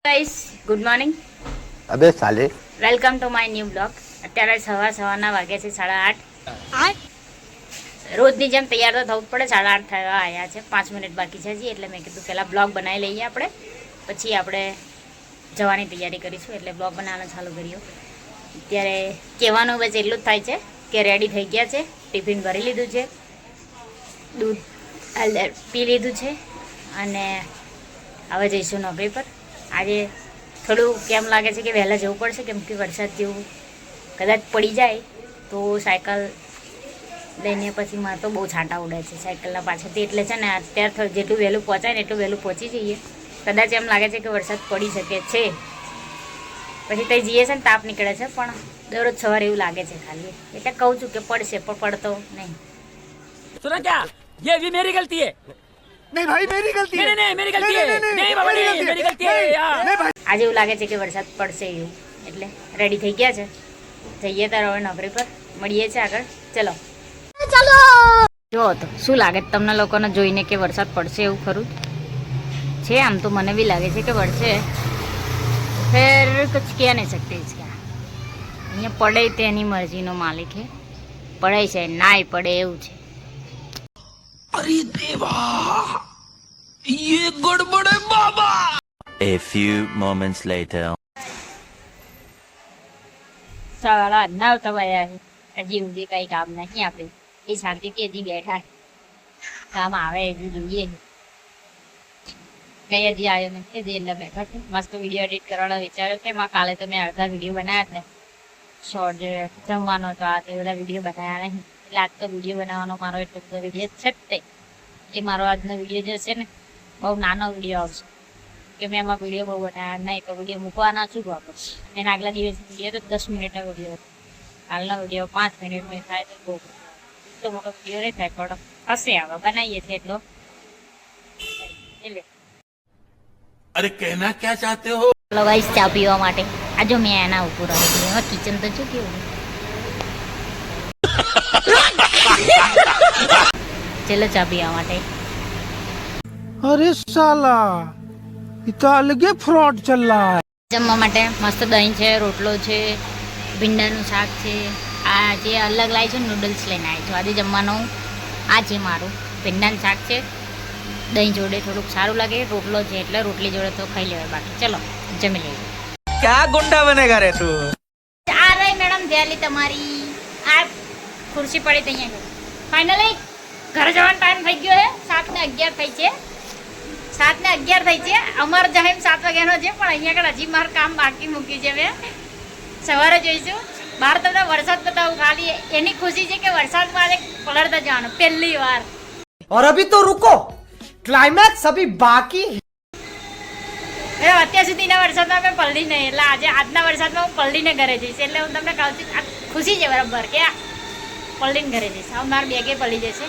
Guys good morning. અબે સાલે welcome to my new blog. અત્યારે સવારના વાગ્યા છે 8:30. રોજની જેમ તૈયાર તો થવું જ પડે. 8:30 થવા આવ્યા છે, 5 મિનિટ બાકી છે હજી. એટલે મેં કીધું પહેલાં બ્લોગ બનાવી લઈએ આપણે, પછી આપણે જવાની તૈયારી કરીશું. એટલે બ્લોગ બનાવવાનું ચાલુ કર્યું. અત્યારે કહેવાનું બસ એટલું જ થાય છે કે રેડી થઈ ગયા છે, ટિફિન ભરી લીધું છે, દૂધ પી લીધું છે અને હવે જઈશું નોકરી પર. આજે થોડું કેમ લાગે છે કે વહેલા જવું પડશે, કેમ કે વરસાદ જેવું કદાચ પડી જાય તો સાયકલ લઈને પછી મારે તો બહુ છાંટા ઉડે છે સાયકલના પાછળથી. એટલે છે ને અત્યારે જેટલું વહેલું પહોંચાય ને એટલું વહેલું પહોંચી જઈએ. કદાચ એમ લાગે છે કે વરસાદ પડી શકે છે, પછી ત્યાં જઈએ છે ને તાપ નીકળે છે, પણ દરરોજ સવારે એવું લાગે છે ખાલી. એટલે કહું છું કે પડશે પણ પડતો નહીં. सुना क्या? ये भी मेरी गलती है. नहीं भाई मेरी गलती है. नहीं मेरी गलती है. नहीं बाबा नहीं मेरी गलती है यार. આજે એવું લાગે છે કે વરસાદ પડશે એવું. એટલે રેડી થઈ ગયા છે, જઈએ તાર હવે નોકરી પર. મળીએ છે આગળ. ચલો ચલો. જો તો શું લાગે તમને લોકોને જોઈને કે વરસાદ પડશે એવું ખરું છે? આમ તો મને બી લાગે છે કે પડશે. ફેર કુછ કહે નહીં શકતે इसका. અહીંયા પડે તેની મરજીનો માલિક હે. પડે છે નાય પડે એવું છે. अरे देवा, ये गड़बड़ है बाबा. A few moments later. 9:30 થયા છે, હજી સુધી કઈ કામ નહીં. આપણે એ શાંતિથી હજી બેઠા, કામ આવે હજી જોઈએ. કઈ હજી આવ્યો નથી હજી, એટલે બેઠા છે. મસ્ત વિડીયો એડિટ કરવાનો વિચાર્યો છે. એમાં કાલે તો મેં અડધા વિડીયો બનાવ્યા જ ને, શોર્ટ જમવાનો તો આ તે બધા વિડીયો બનાવ્યા નહીં. એટલે આજ તો વિડીયો બનાવવાનો મારો એટલો બધો વિડીયો છે જ તે. એ મારો આજનો વિડીયો જે છે ને બહુ નાનો વિડીયો આવશે, કે મેં એમાં વિડીયો બહુ બનાવ્યા નહીં. તો વિડીયો મૂકવાના શું વાપસ. એને આગલા દિવસનો વિડીયો તો 10 મિનિટનો વિડીયો હતો. કાલનો વિડીયો 5 મિનિટમાં થાય તો બહુ એટલો મોટો વિડીયો નહીં થાય, પણ હશે હવે બનાવીએ છીએ એટલો. એટલે अरे कहना क्या चाहते हो? ચલો ગાઈસ ચા પીવા માટે આ જો મેં એના ઉપર આવી ગઈ. કિચન તો શું કેવું. ચલો ચા પીવા માટે. अरे साला ये तो अलग ही फ्रॉड चल रहा है. જમવા માટે મસ્ત દહીં છે, રોટલો છે, ભીંડાનું શાક છે. આ જે અલગ લાવી છે નૂડલ્સ લઈને આવી છું. આજે જમવાનું આ છે મારું. ભીંડાનું શાક છે, દહીં જોડે થોડુંક સારું લાગે. રોટલો છે એટલે રોટલી જોડે તો ખાઈ લેવાય. બાકી ચલો જમી લઈએ. क्या गुंडा बनेगा रे तू? આ રહી મેડમ જેલી તમારી. આ ખુરશી પડી તઈ ફાઇનલી ઘરે જવાનો ટાઈમ થઈ ગયો છે. 7:11 થઈ છે. 7:11 થઈ છે. અમારો જાહેમ 7 વાગ્યાનો છે, પણ અહીંયા આગળ હજી મારું કામ બાકી મૂક્યું છે. મેં સવારે જોઈશું. બહાર તમને વરસાદ બતાવું ખાલી. એની ખુશી છે કે વરસાદમાં આજે પલળતા જવાનું પહેલી વાર. और अभी तो रुको, क्लाइमैक्स अभी बाकी. અત્યાર સુધીના વરસાદમાં મેં પલળી નહીં, એટલે આજે આજના વરસાદમાં હું પલળીને ઘરે જઈશ. એટલે હું તમને કહું છું આ ખુશી છે બરાબર કે આ પલળીને ઘરે જઈશ. હવે મારા બેગે પલળી જશે.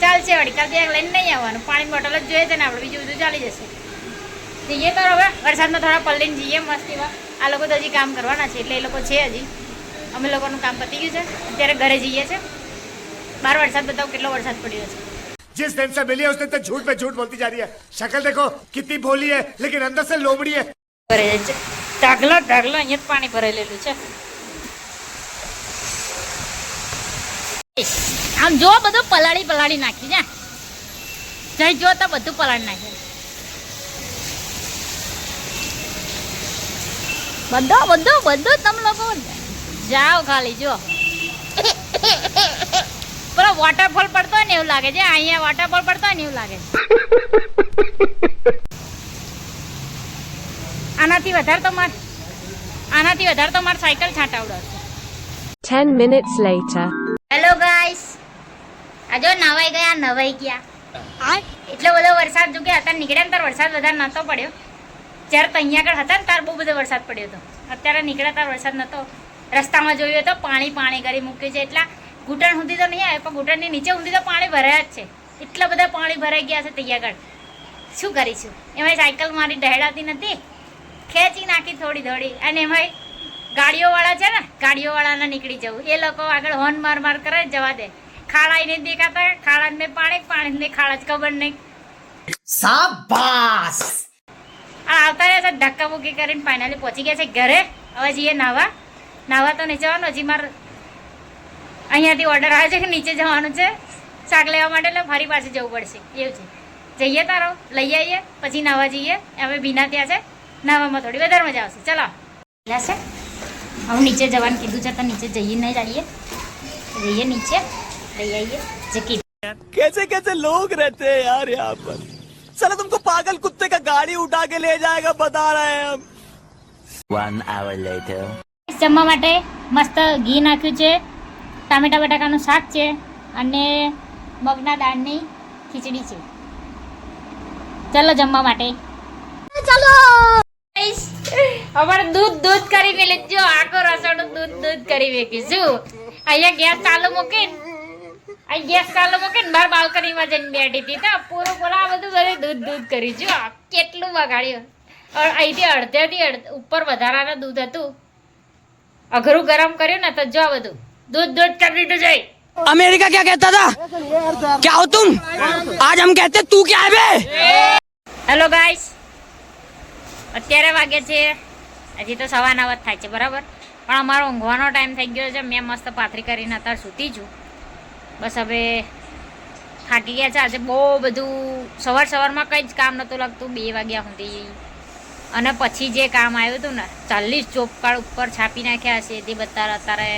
ચાલશે વળી. કાલ બેગ લઈને નહીં આવવાનું. પાણીની બોટલ જ જોઈએ છે ને આપણે, બીજું બધું ચાલી જશે. જઈએ તો હવે વરસાદમાં થોડા પલળીને જઈએ મસ્તીમાં. આ લોકો તો હજી કામ કરવાના છે, એટલે એ લોકો છે હજી. અમે લોકોનું કામ પતી ગયું છે. અત્યારે ઘરે જઈએ છે. બહાર વરસાદ બતાવો કેટલો વરસાદ પડ્યો છે. जिस दिन से मिली है उसने तो झूठ पे झूठ बोलती जा रही है. शक्ल देखो कितनी भोली है, लेकिन अंदर से लोमड़ी है. ભરે છે ઢગલો અહીંયા જ પાણી ભરેલું છે. આમ જો બધું પલાળી નાખી જા. જઈ જો તો બધું પલાળી નાખે. બધું તમે લોકો જાઓ ખાલી જો. પેલો વોટરફોલ પડતો હોય ને એવું લાગે છે. અહીંયા વોટરફોલ પડતો હોય ને એવું લાગે છે. આનાથી વધારે તો મારે સાયકલ છાંટાવડાવશે. 10 minutes later. હેલો ગાઈસ, આજો નવાઈ ગયા. એટલો બધો વરસાદ જો કે અત્યારે નીકળ્યા ને તાર વરસાદ વધારે નહોતો પડ્યો. જ્યારે તો અહીંયા આગળ હતા ને તાર બહુ બધો વરસાદ પડ્યો હતો. અત્યારે નીકળ્યા તાર વરસાદ નહોતો. રસ્તામાં જોયું તો પાણી કરી મૂક્યું છે. એટલા ઘૂંટણ સુધી તો નહીં આવે, પણ ઘૂંટણની નીચે સુધી તો પાણી ભરાયા જ છે. એટલા બધા પાણી ભરાઈ ગયા છે ત્યાં આગળ. શું કરીશું? એમાં સાયકલ મારી ઢહેડાતી નથી, ખેંચી નાખી થોડી. અને એમાં ગાડીઓવાળા છે ને, ગાડીઓવાળાને નીકળી જવું. એ લોકો આગળ હોર્ન માર કરે જવા દે. ખાડા નહીં દેખાતા, ખાડા ને પાણી ખાડા જ ખબર નહીં. शाबाश. આવતા રહ્યા છે ધક્કા મુક્કી કરીને ફાઇનલી પહોંચી ગયા છે ઘરે. હવે જઈએ નાવા તો નહીં જવાનું, હજી મારે અહીંયાથી ઓર્ડર આવે છે કે નીચે જવાનું છે શાક લેવા માટે, એટલે ફરી પાછું જવું પડશે એવું છે. જઈએ તારો લઈ આવીએ પછી નાવા જઈએ. હવે ભીના ત્યાં છે, નાવામાં થોડી વધારે મજા આવશે. ચલો છે હવે નીચે જવાનું કીધું છે તો નીચે જઈને જઈએ નીચે લઈ આવીએ જે કીધું. कैसे कैसे लोग रहते हैं यार यहाँ पर. साला तुमको पागल कुत्ते का गाड़ी उठा के ले जाएगा बता रहे हैं हम. 1 hour later. જમવા માટે મસ્ત ઘી નાખ્યું છે, ટામેટા બટાકાનું શાક છે અને મગના દાળની ખીચડી છે. ચાલો જમવા માટે ચાલો. અમારે દૂધ કરી મેલી, જો આખો રસોડું દૂધ કરી મેક્યું. શું અહીંયા ગેસ ચાલુ મૂકીને બહાર બાલ્કનીમાં જઈને બેઠી હતી તો પૂરું બોલા આ બધું દૂધ કરી. જો કેટલું બગાડ્યું. અહીંથી અડધેથી ઉપર વધારાનું દૂધ હતું, અઘરું ગરમ કર્યું ને તો જો બધું દૂધ કરી દીધું જાય. अमेरिका क्या कहता था, क्या हो तुम, आज हम कहते तू क्या है बे. હેલો ગાઈસ, અત્યારે વાગે છે હજી તો 9:15 થાય છે બરાબર, પણ અમારો ઊંઘવાનો ટાઈમ થઈ ગયો છે. મેં મસ્ત પાથરી કરીને અત્યારે સૂતી છું. બસ હવે થાકી ગયા છે. આજે બહુ બધું સવારમાં કંઈ જ કામ નહોતું લાગતું 2 વાગ્યા સુધી, અને પછી જે કામ આવ્યું હતું ને 40 જોબ કાર્ડ ઉપર છાપી નાખ્યા છે તે બધા અત્યારે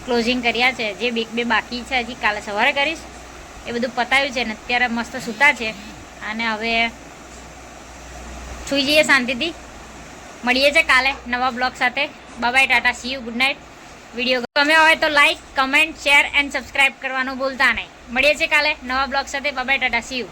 ક્લોઝિંગ કર્યા છે. જે બે બાકી છે હજી કાલે સવારે કરીશ, એ બધું પતાવ્યું છે ને અત્યારે મસ્ત સૂતા છે. અને હવે સુઈ જઈએ શાંતિથી. મળીએ છે કાલે નવા બ્લોગ સાથે. By Tata, C you, good night. Video ગમે હોય તો like, comment, share and subscribe કરવાનું ભૂલતા નહીં. મળીએ છે કાલે નવા બ્લોગ સાથે. By Tata, C you.